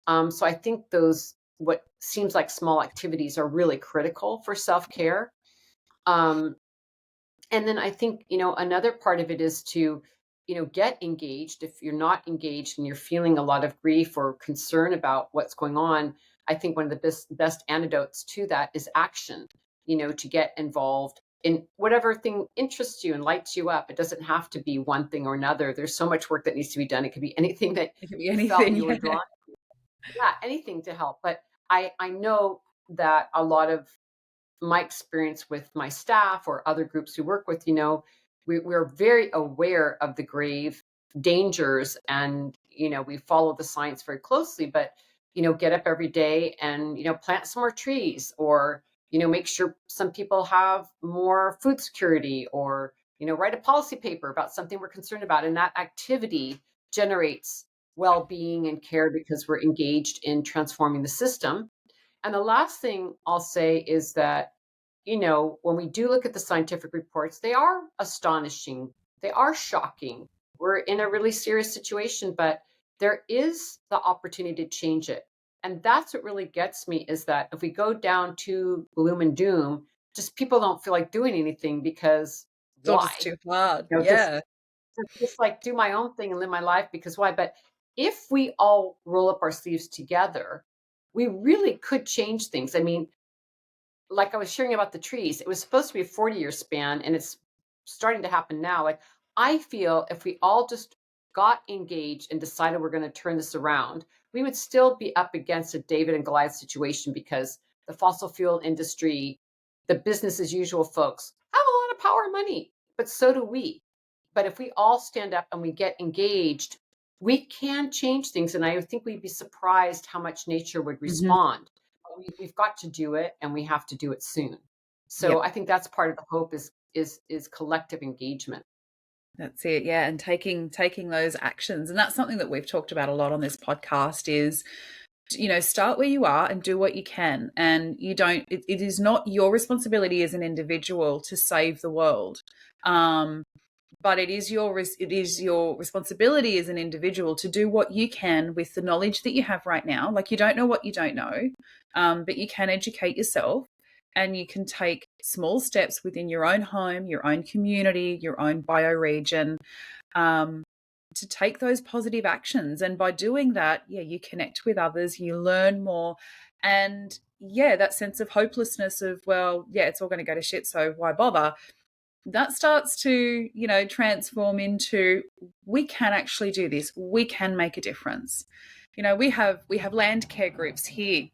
So I think those, what seems like small activities, are really critical for self-care. Um, and then I think, another part of it is to, get engaged. If you're not engaged and you're feeling a lot of grief or concern about what's going on, I think one of the best antidotes to that is action, to get involved in whatever thing interests you and lights you up. It doesn't have to be one thing or another. There's so much work that needs to be done. It could be anything that It could be you felt anything. you were Yeah. drawn. Yeah, anything to help. But I know that a lot of my experience with my staff or other groups we work with, we're very aware of the grave dangers, and, we follow the science very closely, but, get up every day and, plant some more trees, or, make sure some people have more food security, or, write a policy paper about something we're concerned about. And that activity generates well-being and care because we're engaged in transforming the system. And the last thing I'll say is that, when we do look at the scientific reports, they are astonishing. They are shocking. We're in a really serious situation, but there is the opportunity to change it. And that's what really gets me, is that if we go down to gloom and doom, just people don't feel like doing anything because It's all why? just too hard. Just, Yeah. just like do my own thing and live my life because why? But if we all roll up our sleeves together, we really could change things. I mean, like I was sharing about the trees, it was supposed to be a 40-year span, and it's starting to happen now. Like, I feel if we all just got engaged and decided we're going to turn this around, we would still be up against a David and Goliath situation, because the fossil fuel industry, the business as usual folks, have a lot of power and money, but so do we. But if we all stand up and we get engaged, we can change things. And I think we'd be surprised how much nature would respond. We've got to do it, and we have to do it soon. So Yep. I think that's part of the hope, is collective engagement. That's it. Yeah. And taking those actions. And that's something that we've talked about a lot on this podcast is, start where you are and do what you can. And it is not your responsibility as an individual to save the world. But it is your responsibility as an individual to do what you can with the knowledge that you have right now. Like, you don't know what you don't know, but you can educate yourself, and you can take small steps within your own home, your own community, your own bioregion, to take those positive actions. And by doing that, you connect with others, you learn more, and that sense of hopelessness of, well, it's all going to go to shit, so why bother? That starts to, transform into, we can actually do this. We can make a difference. We have land care groups here.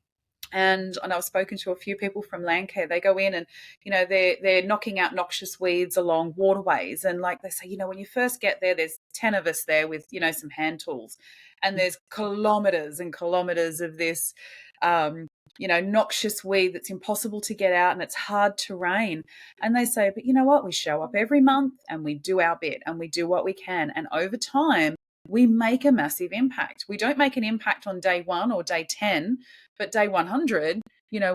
And I've spoken to a few people from land care. They go in and, they're knocking out noxious weeds along waterways. And like they say, when you first get there, there's 10 of us there with, some hand tools. And there's kilometers and kilometers of this noxious weed that's impossible to get out and it's hard terrain. And they say, but you know what? We show up every month and we do our bit and we do what we can. And over time, we make a massive impact. We don't make an impact on day 1 or day 10, but day 100,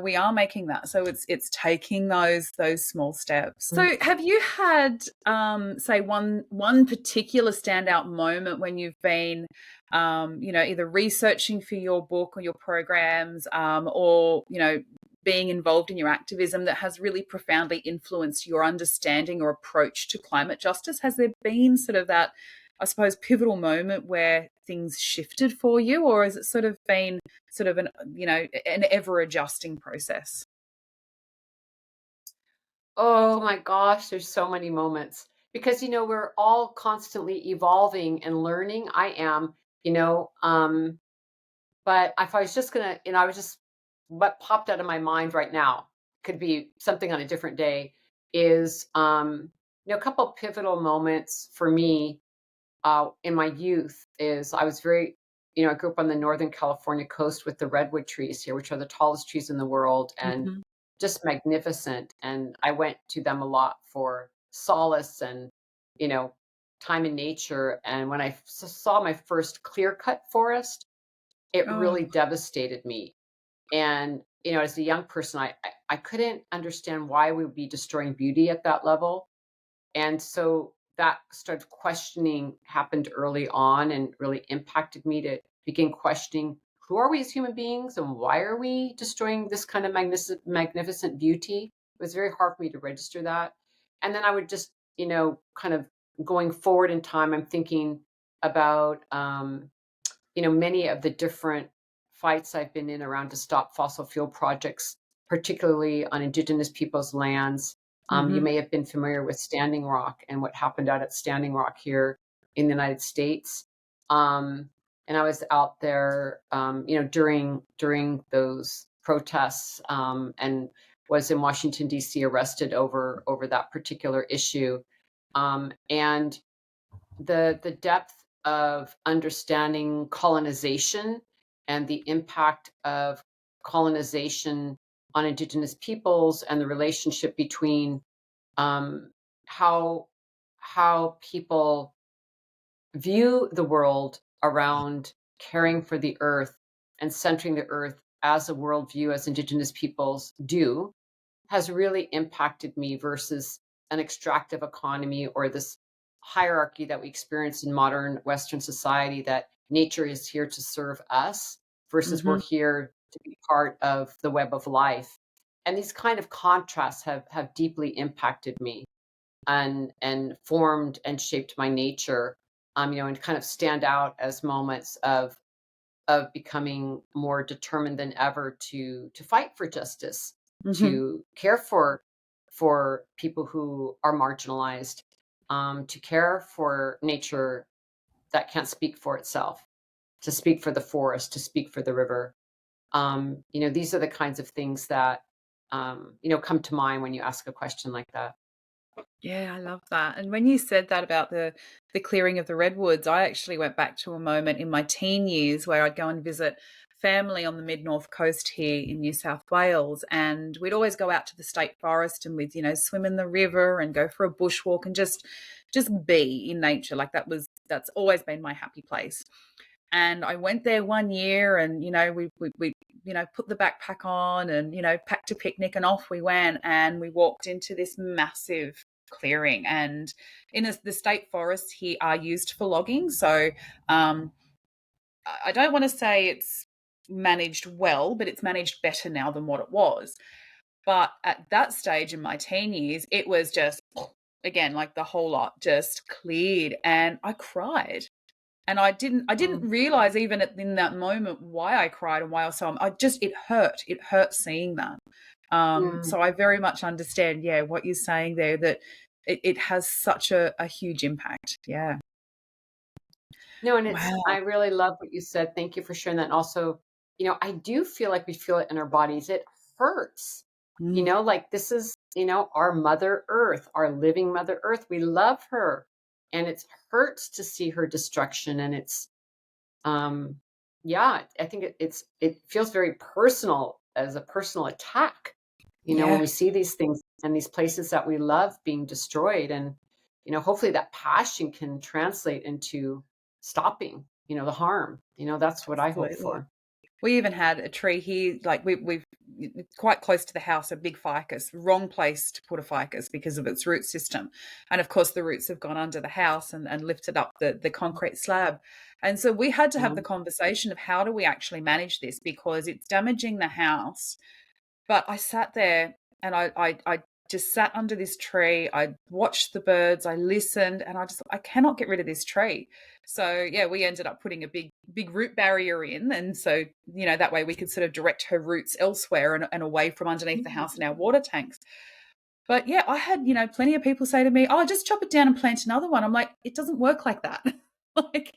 we are making that. So it's taking those small steps. So have you had, say, one particular standout moment when you've been, either researching for your book or your programs, or, being involved in your activism that has really profoundly influenced your understanding or approach to climate justice? Has there been sort of that, I suppose, pivotal moment where things shifted for you, or has it sort of been sort of an ever adjusting process? Oh my gosh, there's so many moments because we're all constantly evolving and learning. I am, but if I was just gonna, I was just what popped out of my mind right now could be something on a different day is a couple of pivotal moments for me in my youth is I was very, I grew up on the Northern California coast with the redwood trees here, which are the tallest trees in the world and just magnificent. And I went to them a lot for solace and, time in nature. And when I saw my first clear cut forest, it really Oh. devastated me. And, as a young person, I couldn't understand why we would be destroying beauty at that level. And so that started questioning happened early on and really impacted me to begin questioning who are we as human beings and why are we destroying this kind of magnificent beauty? It was very hard for me to register that. And then I would just, kind of going forward in time, I'm thinking about, many of the different fights I've been in around to stop fossil fuel projects, particularly on Indigenous people's lands. You may have been familiar with Standing Rock and what happened out at Standing Rock here in the United States. And I was out there, during those protests, and was in Washington D.C. arrested over that particular issue. And the depth of understanding colonization and the impact of colonization on Indigenous peoples and the relationship between um, how people view the world around caring for the earth and centering the earth as a worldview as Indigenous peoples do has really impacted me versus an extractive economy or this hierarchy that we experience in modern Western society that nature is here to serve us versus we're here to be part of the web of life. And these kind of contrasts have deeply impacted me and formed and shaped my nature, and kind of stand out as moments of becoming more determined than ever to fight for justice, to care for people who are marginalized, to care for nature that can't speak for itself, to speak for the forest, to speak for the river. These are the kinds of things that come to mind when you ask a question like that. Yeah, I love that. And when you said that about the clearing of the redwoods, I actually went back to a moment in my teen years where I'd go and visit family on the mid-north coast here in New South Wales, and we'd always go out to the state forest and we'd, swim in the river and go for a bushwalk and just be in nature. Like that's always been my happy place. And I went there one year and, we put the backpack on and, packed a picnic and off we went, and we walked into this massive clearing. And the state forests here are used for logging. So I don't want to say it's managed well, but it's managed better now than what it was. But at that stage in my teen years, it was just, again, like the whole lot just cleared, and I cried. And I didn't realize even in that moment why I cried and why I was so, it hurt seeing that. So I very much understand, what you're saying there, that it has such a huge impact. Yeah. No, and I Wow. really love what you said. Thank you for sharing that. And also, I do feel like we feel it in our bodies. It hurts, Mm. like this is, our Mother Earth, our living Mother Earth. We love her. And it hurts to see her destruction. And it's, yeah, I think it feels very personal a personal attack, when we see these things and these places that we love being destroyed. And hopefully that passion can translate into stopping the harm. That's what I hope Absolutely. for. We even had a tree here, like we've quite close to the house, a big ficus. Wrong place to put a ficus because of its root system. And of course, the roots have gone under the house and lifted up the concrete slab. And so we had to have the conversation of how do we actually manage this, because it's damaging the house. But I sat there and I just sat under this tree. I watched the birds. I listened, and I cannot get rid of this tree. So yeah, we ended up putting a big root barrier in, and so that way we could sort of direct her roots elsewhere and away from underneath the house and our water tanks. But yeah, I had plenty of people say to me, "Oh, just chop it down and plant another one." I'm like, it doesn't work like that. Like,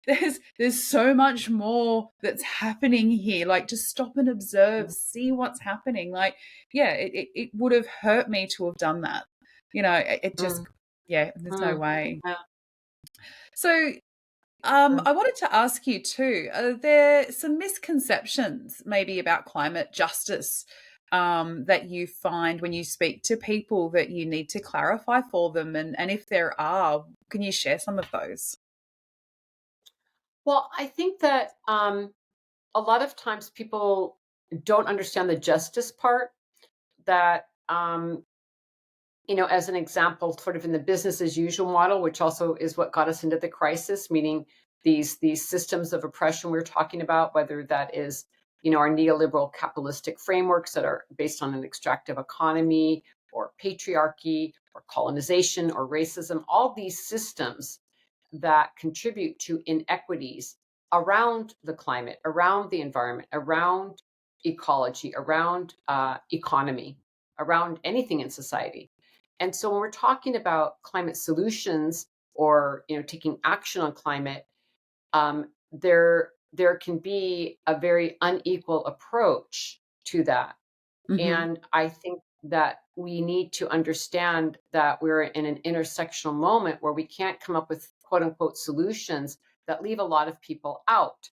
there's so much more that's happening here. Like, just stop and observe, see what's happening. Like, yeah, it would have hurt me to have done that. It just, yeah, there's no way. Yeah. So, I wanted to ask you too, are there some misconceptions maybe about climate justice that you find when you speak to people that you need to clarify for them? And if there are, can you share some of those? Well, I think that a lot of times people don't understand the justice part. That as an example, sort of in the business as usual model, which also is what got us into the crisis, meaning these systems of oppression we're talking about, whether that is our neoliberal capitalistic frameworks that are based on an extractive economy, or patriarchy, or colonization, or racism, all these systems that contribute to inequities around the climate, around the environment, around ecology, around economy, around anything in society. And so when we're talking about climate solutions, or taking action on climate, there can be a very unequal approach to that. Mm-hmm. And I think that we need to understand that we're in an intersectional moment where we can't come up with quote unquote solutions that leave a lot of people out.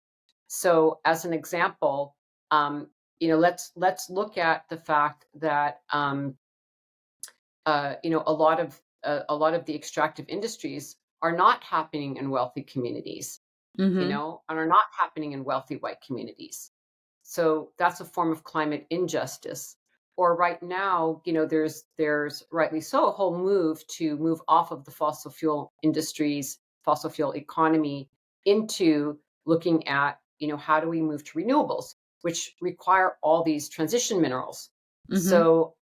So as an example, let's look at the fact that a lot of the extractive industries are not happening in wealthy communities, Mm-hmm. and are not happening in wealthy white communities. So that's a form of climate injustice. Or right now, there's rightly so a whole move to move off of the fossil fuel industries, fossil fuel economy, into looking at, how do we move to renewables, which require all these transition minerals. Mm-hmm. So,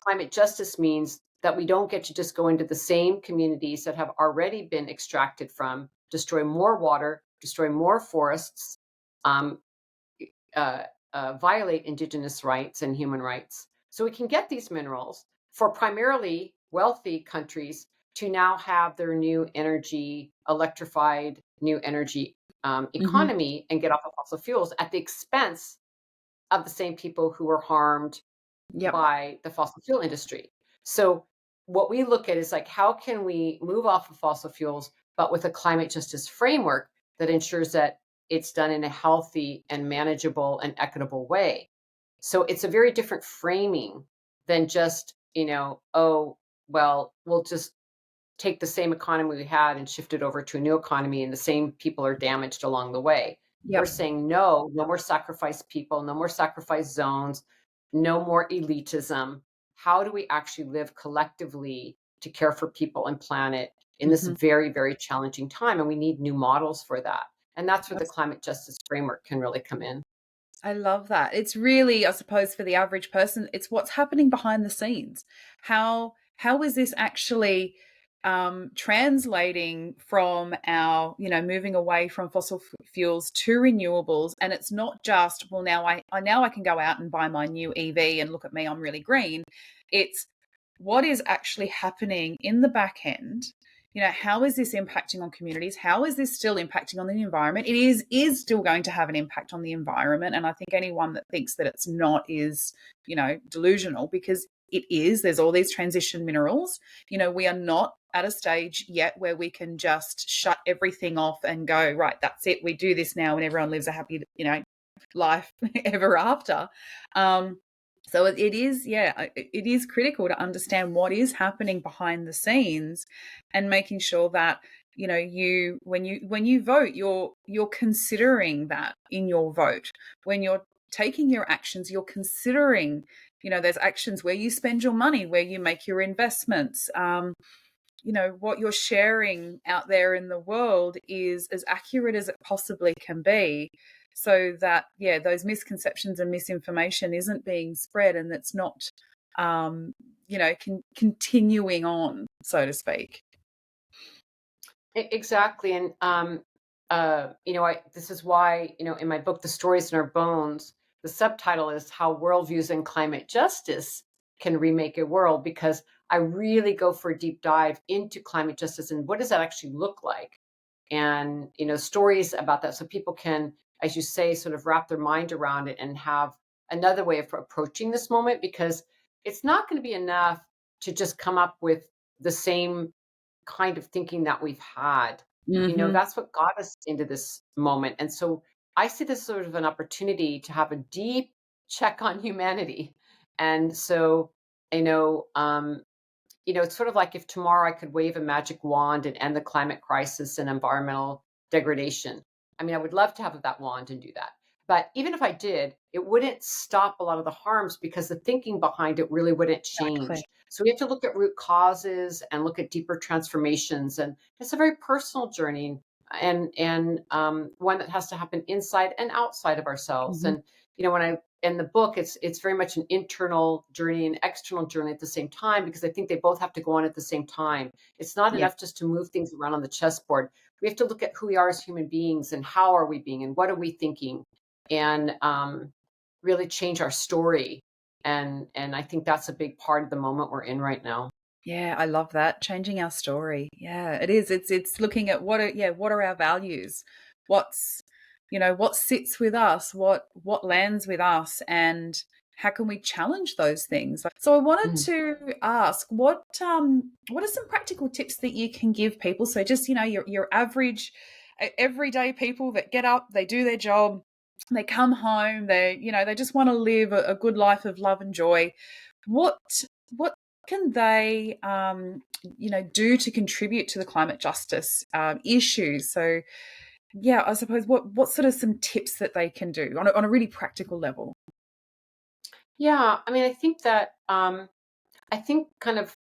climate justice means that we don't get to just go into the same communities that have already been extracted from, destroy more water, destroy more forests, violate Indigenous rights and human rights. So we can get these minerals for primarily wealthy countries to now have their new energy, electrified new energy economy, and get off of fossil fuels at the expense of the same people who were harmed by the fossil fuel industry. So what we look at is like, how can we move off of fossil fuels, but with a climate justice framework that ensures that it's done in a healthy and manageable and equitable way. So it's a very different framing than just, oh, well, we'll just take the same economy we had and shift it over to a new economy, and the same people are damaged along the way. Yep. We're saying no more sacrificed people, no more sacrificed zones, no more elitism. How do we actually live collectively to care for people and planet in this very, very challenging time? And we need new models for that. And that's where the climate justice framework can really come in. I love that. It's really, I suppose, for the average person, it's what's happening behind the scenes. How is this actually translating from our, moving away from fossil fuels to renewables? And it's not just, well, now I can go out and buy my new EV and look at me, I'm really green. It's what is actually happening in the back end. How is this impacting on communities? How is this still impacting on the environment? It is still going to have an impact on the environment. And I think anyone that thinks that it's not is, delusional, because it is. There's all these transition minerals. We are not at a stage yet where we can just shut everything off and go, right, that's it. We do this now and everyone lives a happy, life ever after. So it is, it is critical to understand what is happening behind the scenes, and making sure that, you know, when you vote, you're considering that in your vote. When you're taking your actions, you're considering, you know, there's actions where you spend your money, where you make your investments. You know, what you're sharing out there in the world is as accurate as it possibly can be, so that, yeah, those misconceptions and misinformation isn't being spread, and that's not, you know, continuing on, so to speak. Exactly. And, you know, this is why, you know, in my book, The Stories in Our Bones, the subtitle is How Worldviews and Climate Justice Can Remake a World, because I really go for a deep dive into climate justice and what does that actually look like? And, you know, stories about that, so people can, as you say, sort of wrap their mind around it and have another way of approaching this moment, because it's not going to be enough to just come up with the same kind of thinking that we've had. You know, Mm-hmm. that's what got us into this moment. And so I see this sort of an opportunity to have a deep check on humanity. And so, you know, it's sort of like if tomorrow I could wave a magic wand and end the climate crisis and environmental degradation. I mean, I would love to have that wand and do that. But even if I did, it wouldn't stop a lot of the harms because the thinking behind it really wouldn't Exactly. change. So we have to look at root causes and look at deeper transformations. And it's a very personal journey, and one that has to happen inside and outside of ourselves. Mm-hmm. And you know, when I in the book, it's very much an internal journey and external journey at the same time, because I think they both have to go on at the same time. It's not Yeah. enough just to move things around on the chessboard. We have to look at who we are as human beings and how are we being and what are we thinking, and really change our story. And I think that's a big part of the moment we're in right now. Yeah, I love that. Changing our story. Yeah, it is. It's looking at what are our values? What's, you know, what sits with us, what lands with us, and how can we challenge those things? So I wanted Mhm. to ask, what are some practical tips that you can give people? So just, you know, your average everyday people that get up, they do their job, they come home, they just want to live a good life of love and joy. What can they, do to contribute to the climate justice issues? So, yeah, I suppose what sort of some tips that they can do on a really practical level? Yeah, I mean, I think that I think kind of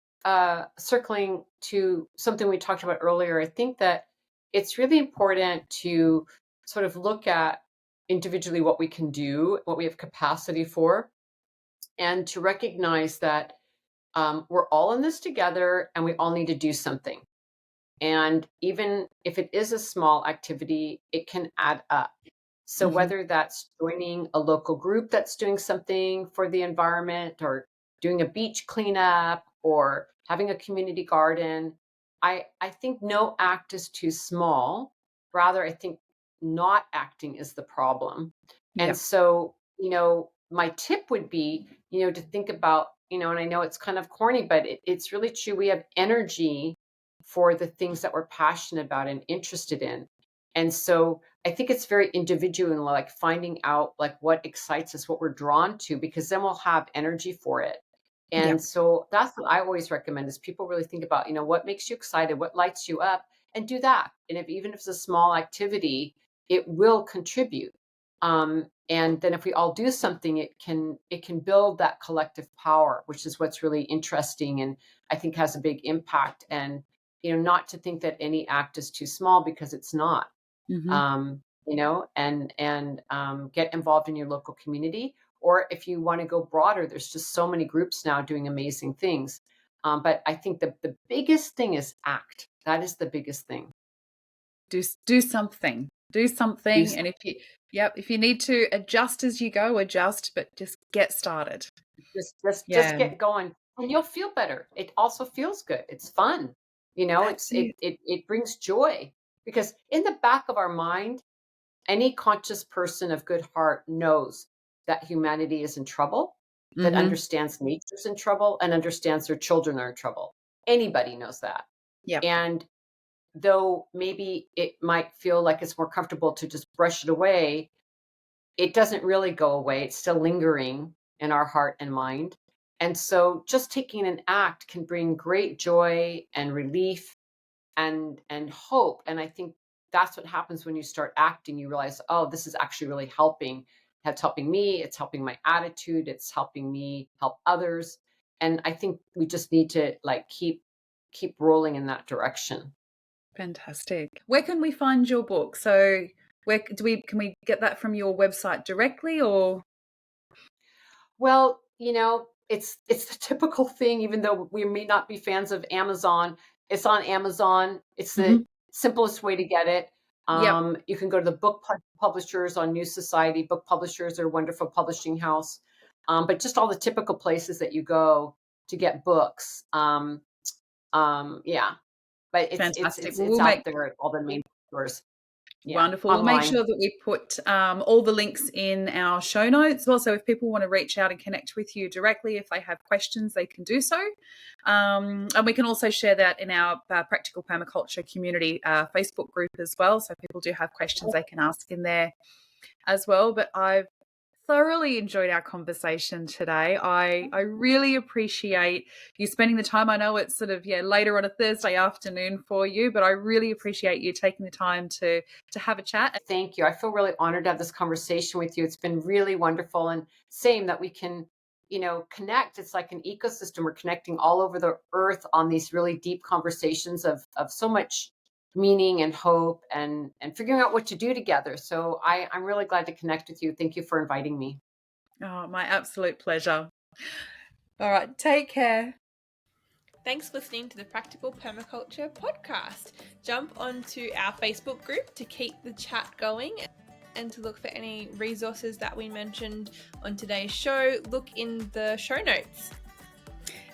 circling to something we talked about earlier, I think that it's really important to sort of look at individually what we can do, what we have capacity for, and to recognize that we're all in this together and we all need to do something. And even if it is a small activity, it can add up. So Hmm. whether that's joining a local group that's doing something for the environment, or doing a beach cleanup, or having a community garden, I think no act is too small. Rather, I think not acting is the problem. And Yeah. so, you know, my tip would be, you know, to think about, you know, and I know it's kind of corny, but it's really true. We have energy for the things that we're passionate about and interested in. And so I think it's very individual, and like finding out like what excites us, what we're drawn to, because then we'll have energy for it. Yeah. And so that's what I always recommend is people really think about, you know, what makes you excited, what lights you up, and do that. And if even if it's a small activity, it will contribute. And then if we all do something, it can build that collective power, which is what's really interesting and I think has a big impact. And you know, not to think that any act is too small, because it's not. Hmm. You know, and get involved in your local community. Or if you want to go broader, there's just so many groups now doing amazing things. But I think the biggest thing is act. That is the biggest thing. Do something. Do Do something, and if you need to adjust as you go, adjust, but just get started. just Yeah, get going, and you'll feel better. It also feels good. It's fun. You know, that's it. it brings joy, because in the back of our mind, any conscious person of good heart knows that humanity is in trouble, that Hmm. understands nature's in trouble, and understands their children are in trouble. Anybody knows that. Yeah. And though maybe it might feel like it's more comfortable to just brush it away, it doesn't really go away. It's still lingering in our heart and mind. And so just taking an act can bring great joy and relief and hope. And I think that's what happens when you start acting. You realize, oh, this is actually really helping. It's helping me. It's helping my attitude. It's helping me help others. And I think we just need to like keep rolling in that direction. Fantastic. Where can we find your book? So can we get that from your website directly, or? Well, it's the typical thing, even though we may not be fans of Amazon. It's on Amazon. It's the simplest way to get it. Yep. You can go to the book publishers on New Society. Book publishers are a wonderful publishing house. But just all the typical places that you go to get books. Yeah. But Fantastic. it's We'll out there at all the main stores. Yeah, wonderful. online. We'll make sure that we put all the links in our show notes. Also, if people want to reach out and connect with you directly, if they have questions, they can do so. And we can also share that in our Practical Permaculture Community Facebook group as well. So if people do have questions, they can ask in there as well. But I've thoroughly enjoyed our conversation today. I really appreciate you spending the time. I know it's sort of later on a Thursday afternoon for you, but I really appreciate you taking the time to have a chat. Thank you. I feel really honored to have this conversation with you. It's been really wonderful, and same that we can, connect. It's like an ecosystem. We're connecting all over the earth on these really deep conversations of so much meaning and hope and figuring out what to do together. So I'm really glad to connect with you. Thank you for inviting me. Oh, my absolute pleasure. All right, take care. Thanks for listening to the Practical Permaculture podcast. Jump onto our Facebook group to keep the chat going and to look for any resources that we mentioned on today's show. Look in the show notes.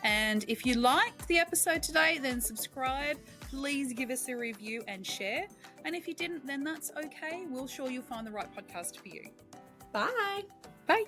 And if you liked the episode today, then subscribe. Please give us a review and share. And if you didn't, then that's okay. We'll sure you'll find the right podcast for you. Bye. Bye.